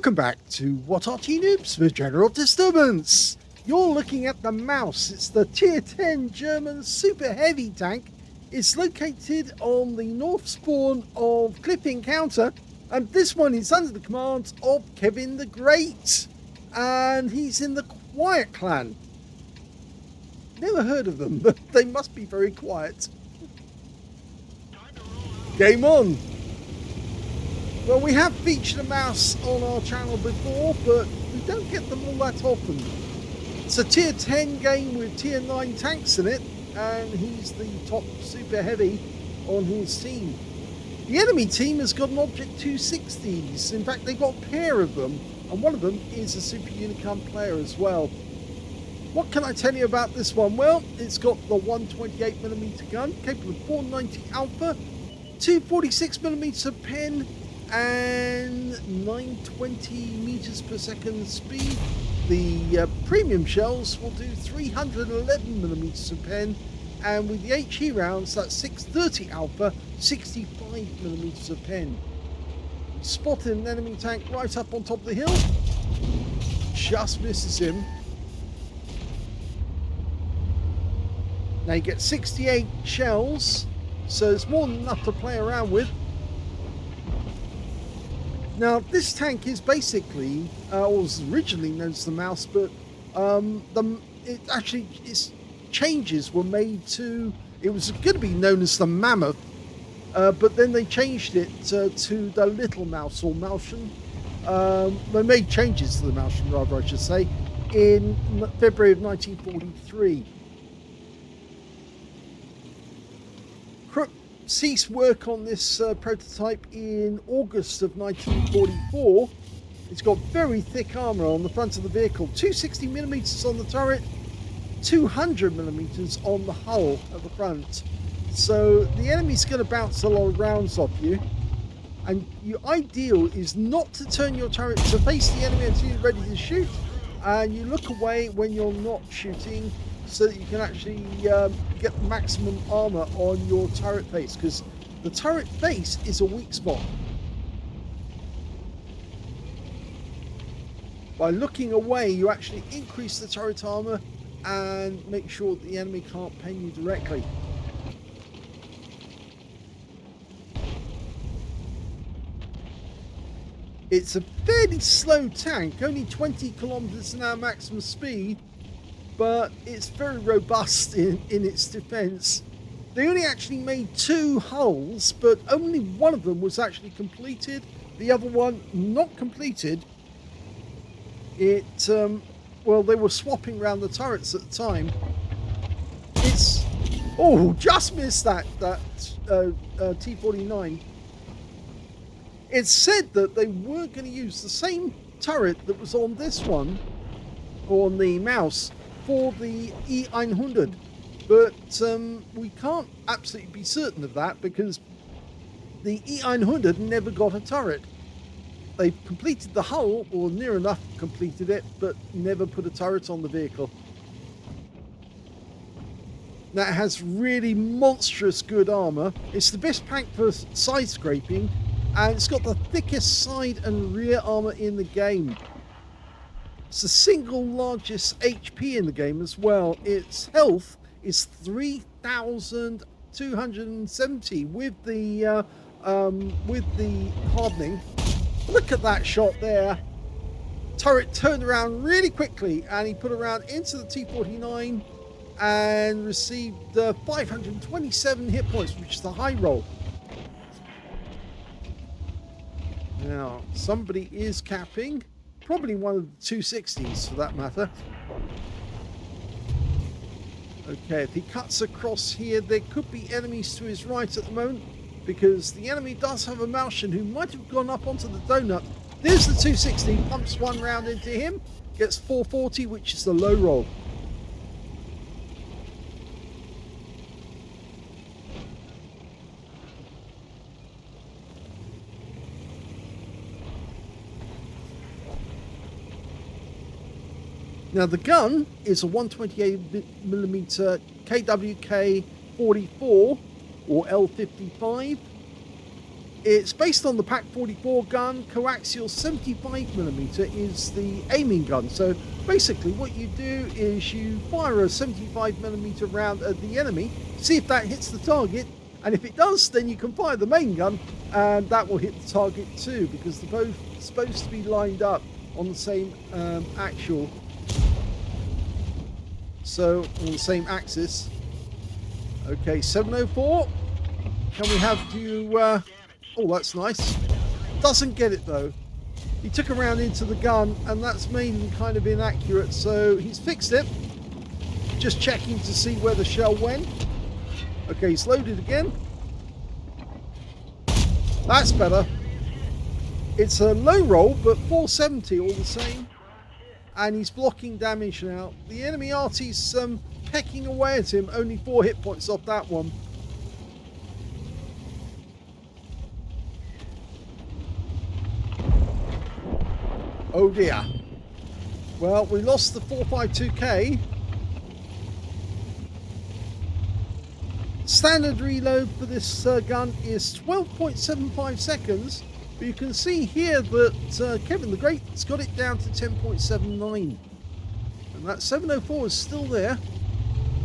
Welcome back to What Arty Noobs with General Disturbance. You're looking at the Mouse. It's the Tier 10 German super heavy tank. It's located on the north spawn of Cliff Encounter, and this one is under the command of Kevin the Great, and he's in the Quiet clan. Never heard of them, but they must be very quiet. Game on! Well, we have featured a Mouse on our channel before, but we don't get them all that often. It's a Tier 10 game with Tier 9 tanks in it, and he's the top super heavy on his team. The enemy team has got an Object 260s. In fact, they've got a pair of them, and one of them is a Super Unicum player as well. What can I tell you about this one? Well, it's got the 128mm gun, capable of 490 alpha, 246mm of pen, and 920 meters per second speed. The premium shells will do 311 millimeters of pen, and with the HE rounds, that's 630 alpha, 65 millimeters of pen. Spotted an enemy tank right up on top of the hill, just misses him. Now you get 68 shells, so it's more than enough to play around with. Now, this tank is basically, was originally known as the Mouse, but its changes were made to, it was going to be known as the Mammoth, but then they changed it to the Little Mouse, or Mauschen. They made changes to the Mauschen, rather, I should say, in February of 1943. Ceased work on this prototype in August of 1944. It's got very thick armour on the front of the vehicle, 260mm on the turret, 200mm on the hull at the front. So the enemy's going to bounce a lot of rounds off you, and your ideal is not to turn your turret to face the enemy until you're ready to shoot, and you look away when you're not shooting, so that you can actually get maximum armor on your turret face, because the turret face is a weak spot. By looking away, you actually increase the turret armor and make sure that the enemy can't pen you directly. It's a fairly slow tank, only 20 kilometers an hour maximum speed, but it's very robust in its defense. They only actually made 2 hulls, but only one of them was actually completed. The other one not completed. Well, they were swapping around the turrets at the time. Just missed that T-49. It's said that they were going to use the same turret that was on this one, on the Mouse, for the E100, but we can't absolutely be certain of that, because the E100 never got a turret. They completed the hull, or near enough completed it, but never put a turret on the vehicle. Now, it has really monstrous good armor. It's the best tank for side scraping, and it's got the thickest side and rear armor in the game. It's the single largest HP in the game as well. Its health is 3,270 with the hardening. Look at that shot there. Turret turned around really quickly, and he put around into the T-49 and received 527 hit points, which is the high roll. Now, somebody is capping. Probably one of the 260s for that matter. Okay, if he cuts across here, there could be enemies to his right at the moment, because the enemy does have a Mauschen who might have gone up onto the donut. There's the 260, pumps one round into him, gets 440, which is the low roll. Now, the gun is a 128mm KWK 44 or L55. It's based on the Pac 44 gun. Coaxial 75mm is the aiming gun. So basically what you do is you fire a 75mm round at the enemy, see if that hits the target, and if it does, then you can fire the main gun and that will hit the target too, because they're both supposed to be lined up on the same actual, so on the same axis. Okay, 704. Can we have you oh, that's nice. Doesn't get it though. He took a round into the gun and that's made him kind of inaccurate, so he's fixed it. Just checking to see where the shell went. Okay, he's loaded again. That's better. It's a low roll, but 470 all the same. And he's blocking damage now. The enemy Arty's pecking away at him. Only 4 hit points off that one. Oh dear. Well, we lost the 452K. Standard reload for this gun is 12.75 seconds. But you can see here that Kevin the Great's got it down to 10.79. And that 704 is still there.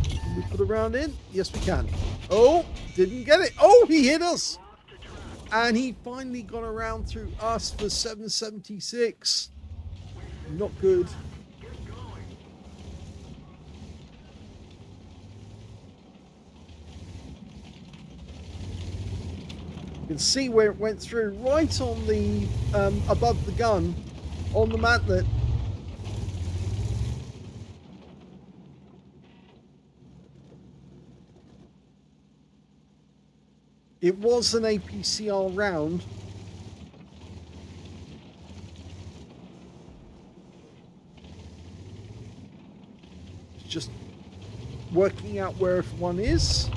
Can we put a round in? Yes, we can. Oh, didn't get it. Oh, he hit us. And he finally got around through us for 776. Not good. You can see where it went through, right on the above the gun, on the mantlet. It was an APCR round. Just working out where everyone is.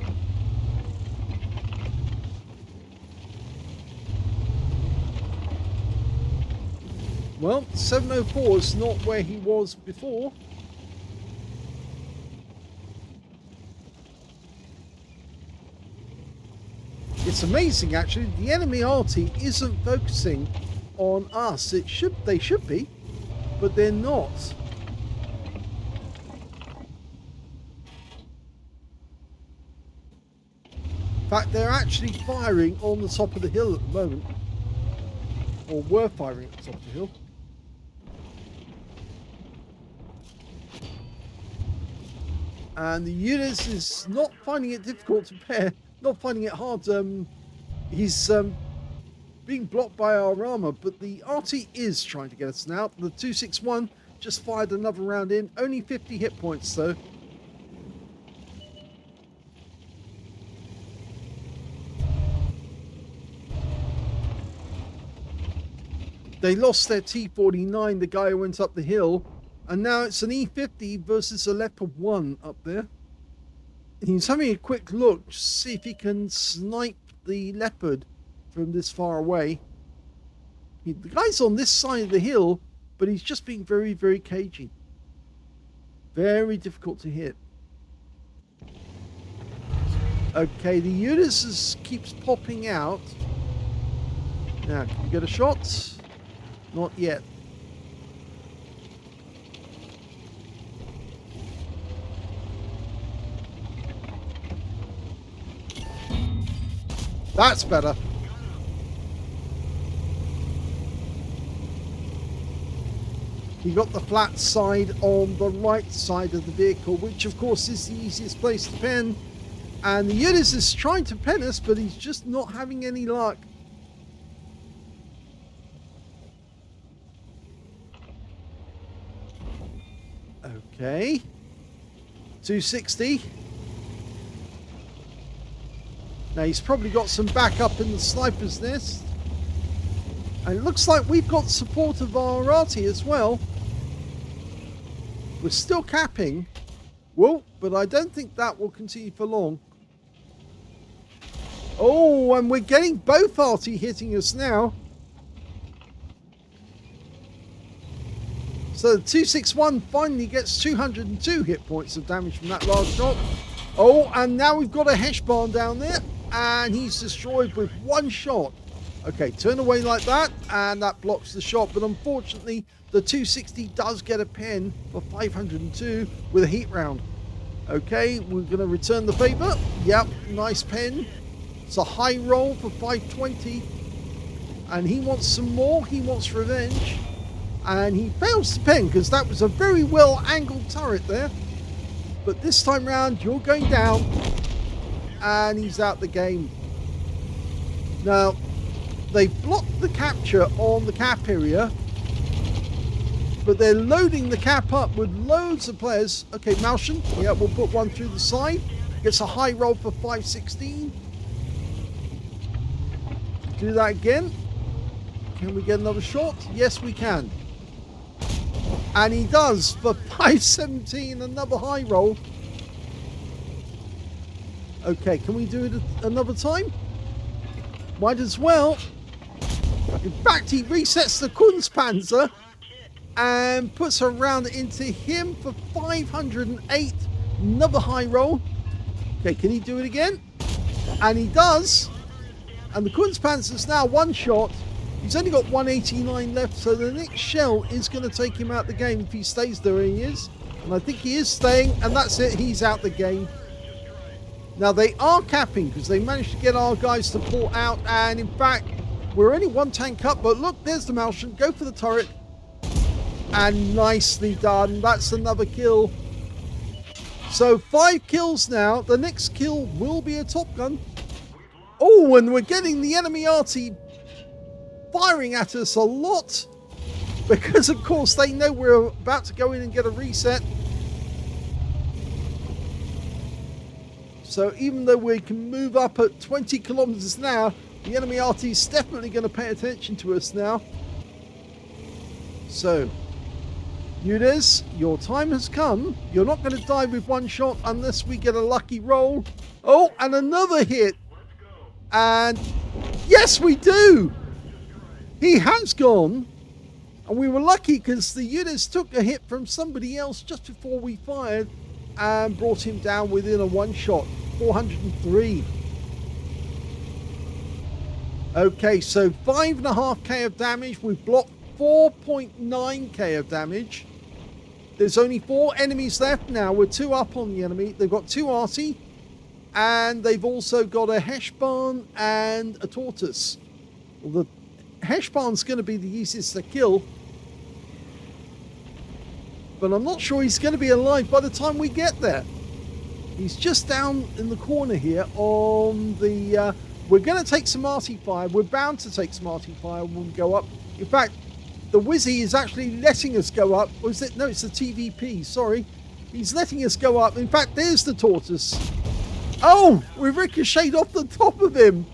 Well, 704 is not where he was before. It's amazing, actually. The enemy Arty isn't focusing on us. They should be, but they're not. In fact, they're actually firing on the top of the hill at the moment. Or were firing at the top of the hill. And the units is not finding it difficult to pair, not finding it hard. He's being blocked by our armor, but the Arty is trying to get us now. The 261 just fired another round in, only 50 hit points though. They lost their T49, the guy who went up the hill, and now it's an E50 versus a Leopard 1 up there. He's having a quick look to see if he can snipe the Leopard from this far away. The guy's on this side of the hill, but he's just being very, very cagey. Very difficult to hit. Okay, the Ulysses keeps popping out. Now, can we get a shot? Not yet. That's better. You got the flat side on the right side of the vehicle, which of course is the easiest place to pen. And the Ulysses is trying to pen us, but he's just not having any luck. Okay, 260. Now he's probably got some backup in the sniper's nest. And it looks like we've got support of our Arty as well. We're still capping. Whoa, but I don't think that will continue for long. Oh, and we're getting both Arty hitting us now. So the 261 finally gets 202 hit points of damage from that large shot. Oh, and now we've got a Heshbarn down there, and he's destroyed with one shot. Okay, turn away like that, and that blocks the shot. But unfortunately, the 260 does get a pen for 502 with a heat round. Okay, we're going to return the favor. Yep, nice pen. It's a high roll for 520. And he wants some more. He wants revenge. And he fails to pen because that was a very well angled turret there. But this time round, you're going down. And he's out the game. Now, they've blocked the capture on the cap area, but they're loading the cap up with loads of players. Okay, Malshan, yeah, we'll put one through the side. Gets a high roll for 516. Do that again. Can we get another shot? Yes, we can. And he does for 517, another high roll. Okay, can we do it another time? Might as well. In fact, he resets the Kunstpanzer and puts a round into him for 508. Another high roll. Okay, can he do it again? And he does. And the Kunstpanzer's now one shot. He's only got 189 left, so the next shell is going to take him out the game if he stays there. He is. And I think he is staying, and that's it. He's out the game. Now, they are capping because they managed to get our guys to pull out. And in fact, we're only one tank up. But look, there's the Malshan. Go for the turret. And nicely done. That's another kill. So 5 kills now. The next kill will be a Top Gun. Oh, and we're getting the enemy Arty firing at us a lot. Because, of course, they know we're about to go in and get a reset. So even though we can move up at 20 kilometers an hour, the enemy RT is definitely going to pay attention to us now. So, Nudes, your time has come. You're not going to die with one shot unless we get a lucky roll. Oh, and another hit. And yes, we do. He has gone. And we were lucky because the units took a hit from somebody else just before we fired and brought him down within a one shot. 403. Okay, so 5.5k of damage. We've blocked 4.9k of damage. There's only 4 enemies left now. We're 2 up on the enemy. They've got 2 Arty. And they've also got a Heshbarn and a Tortoise. Well, the Heshbarn's going to be the easiest to kill. But I'm not sure he's going to be alive by the time we get there. He's just down in the corner here on the... we're going to take some Arty fire. We're bound to take some Arty fire when we go up. In fact, the Wizzy is actually letting us go up. Or is it? No, it's the TVP. Sorry. He's letting us go up. In fact, there's the Tortoise. Oh, we ricocheted off the top of him.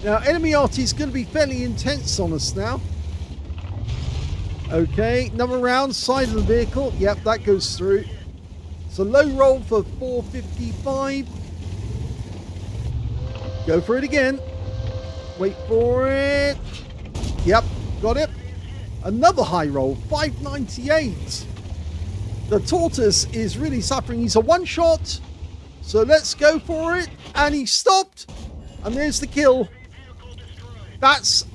Now, enemy Arty is going to be fairly intense on us now. Okay, another round, side of the vehicle. Yep, that goes through. It's a low roll for 455. Go for it again. Wait for it. Yep, got it. Another high roll, 598. The Tortoise is really suffering. He's a one shot. So let's go for it. And he stopped. And there's the kill. That's...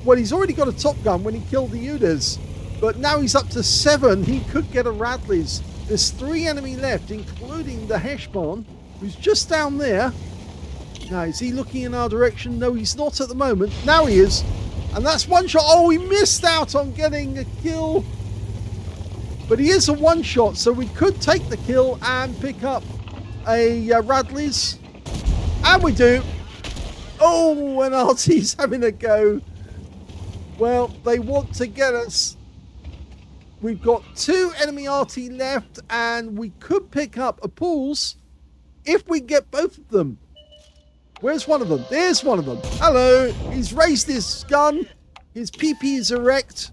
well, he's already got a Top Gun when he killed the Udas. But now he's up to 7. He could get a Radley's. There's 3 enemy left, including the Heshbarn, who's just down there. Now, is he looking in our direction? No, he's not at the moment. Now he is. And that's one shot. Oh, we missed out on getting a kill. But he is a one shot, so we could take the kill and pick up a Radley's. And we do. Oh, and Arty's having a go. Well, they want to get us. We've got 2 enemy Arty left, and we could pick up a Pools if we get both of them. Where's one of them? There's one of them. Hello. He's raised his gun. His PP is erect.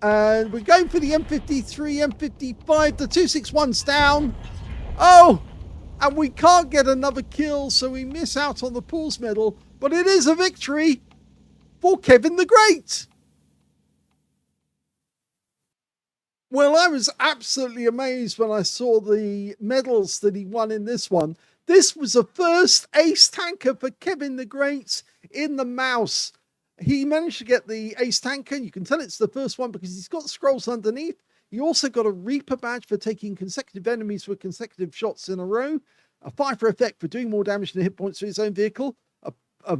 And we're going for the M53, M55. The 261's down. Oh, and we can't get another kill, so we miss out on the Pools medal. But it is a victory for Kevin the Great. Well, I was absolutely amazed when I saw the medals that he won in this one. This was the first ace tanker for Kevin the Great in the mouse. He managed to get the ace tanker. You can tell it's the first one because he's got scrolls underneath. He also got a Reaper badge for taking consecutive enemies with consecutive shots in a row, a Fire effect for doing more damage than hit points to his own vehicle, a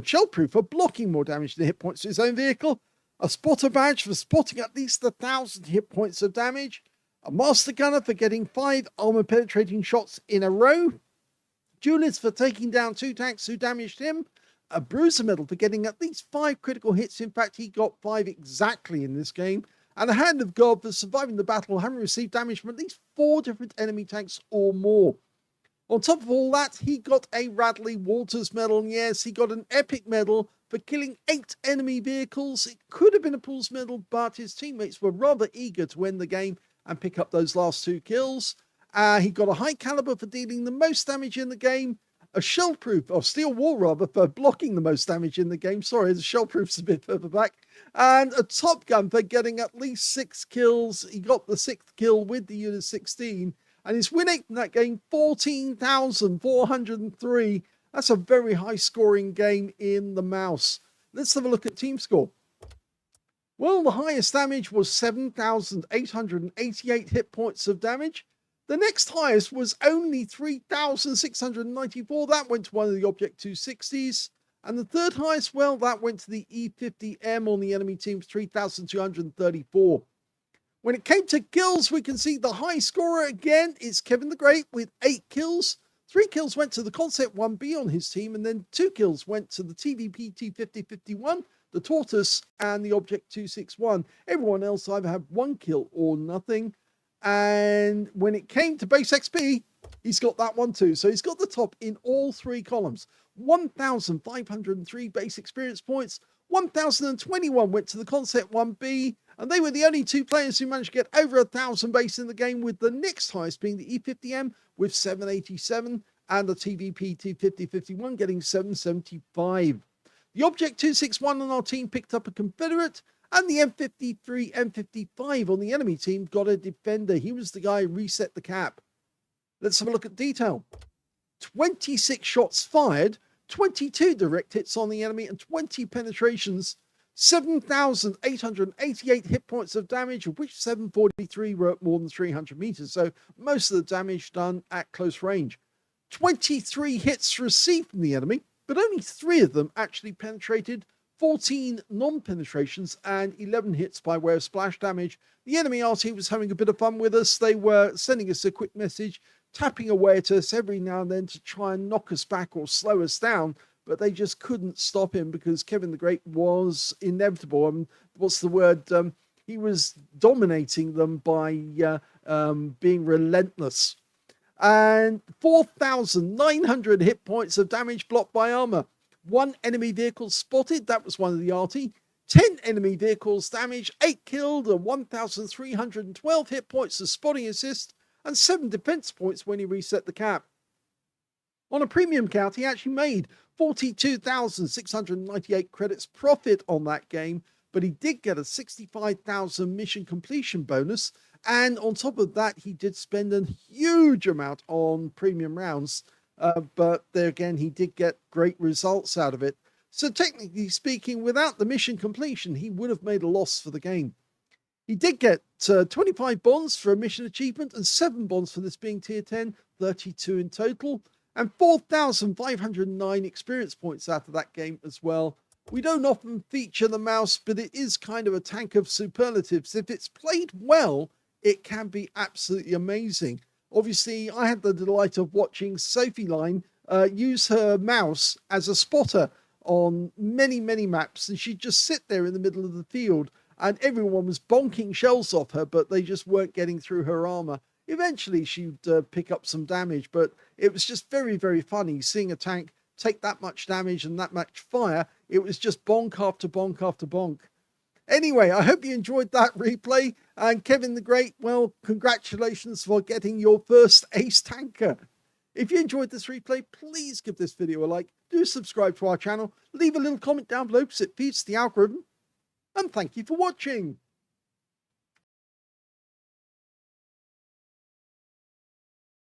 shell proof for blocking more damage than hit points to his own vehicle, a spotter badge for spotting at least 1,000 hit points of damage, a master gunner for getting 5 armor penetrating shots in a row, duelist for taking down 2 tanks who damaged him, a bruiser medal for getting at least 5 critical hits. In fact, he got 5 exactly in this game, and a hand of God for surviving the battle, having received damage from at least 4 different enemy tanks or more. On top of all that, he got a Radley Walters medal, and yes, he got an epic medal for killing 8 enemy vehicles. It could have been a Pools medal, but his teammates were rather eager to win the game and pick up those last 2 kills. He got a high caliber for dealing the most damage in the game, a shell proof, or steel wall rather, for blocking the most damage in the game. Sorry, the shell proof's a bit further back. And a top gun for getting at least 6 kills. He got the 6th kill with the unit 16. And his win rate in that game, 14,403. That's a very high scoring game in the mouse. Let's have a look at team score. Well, the highest damage was 7,888 hit points of damage. The next highest was only 3,694. That went to one of the Object 260s. And the third highest, well, that went to the E50M on the enemy team's 3,234. When it came to kills, we can see the high scorer again is Kevin the Great with 8 kills. 3 kills went to the Concept 1B on his team, and then 2 kills went to the TVP T5051, the Tortoise, and the Object 261. Everyone else either had 1 kill or nothing. And when it came to base XP, he's got that one too. So he's got the top in all 3 columns. 1,503 base experience points. 1,021 went to the Concept 1B, and they were the only 2 players who managed to get over 1,000 base in the game, with the next highest being the E50M with 787 and the TVP T5051 getting 775. The Object 261 on our team picked up a Confederate, and the M53, M55 on the enemy team got a Defender. He was the guy who reset the cap. Let's have a look at detail. 26 shots fired, 22 direct hits on the enemy, and 20 penetrations. 7,888 hit points of damage, of which 743 were at more than 300 meters. So most of the damage done at close range. 23 hits received from the enemy, but only 3 of them actually penetrated. 14 non-penetrations and 11 hits by way of splash damage. The enemy Arty was having a bit of fun with us. They were sending us a quick message, tapping away at us every now and then to try and knock us back or slow us down, but they just couldn't stop him because Kevin the Great was inevitable. What's the word? He was dominating them by being relentless. And 4,900 hit points of damage blocked by armor. 1 enemy vehicle spotted, that was one of the Arty. 10 enemy vehicles damaged, 8 killed, and 1,312 hit points of spotting assist, and 7 defense points when he reset the cap. On a premium count, he actually made 42,698 credits profit on that game, but he did get a 65,000 mission completion bonus, and on top of that, he did spend a huge amount on premium rounds. But there again, he did get great results out of it. So technically speaking, without the mission completion, he would have made a loss for the game. He did get 25 bonds for a mission achievement and 7 bonds for this being tier 10, 32 in total, and 4,509 experience points out of that game as well. We don't often feature the mouse, but it is kind of a tank of superlatives. If it's played well, it can be absolutely amazing. Obviously, I had the delight of watching Sophie Line use her mouse as a spotter on many, many maps, and she'd just sit there in the middle of the field, and everyone was bonking shells off her, but they just weren't getting through her armor. Eventually, she'd pick up some damage, but it was just very, very funny seeing a tank take that much damage and that much fire. It was just bonk after bonk after bonk. Anyway, I hope you enjoyed that replay. And Kevin the Great, well, congratulations for getting your first ace tanker. If you enjoyed this replay, please give this video a like. Do subscribe to our channel. Leave a little comment down below because it feeds the algorithm. And thank you for watching.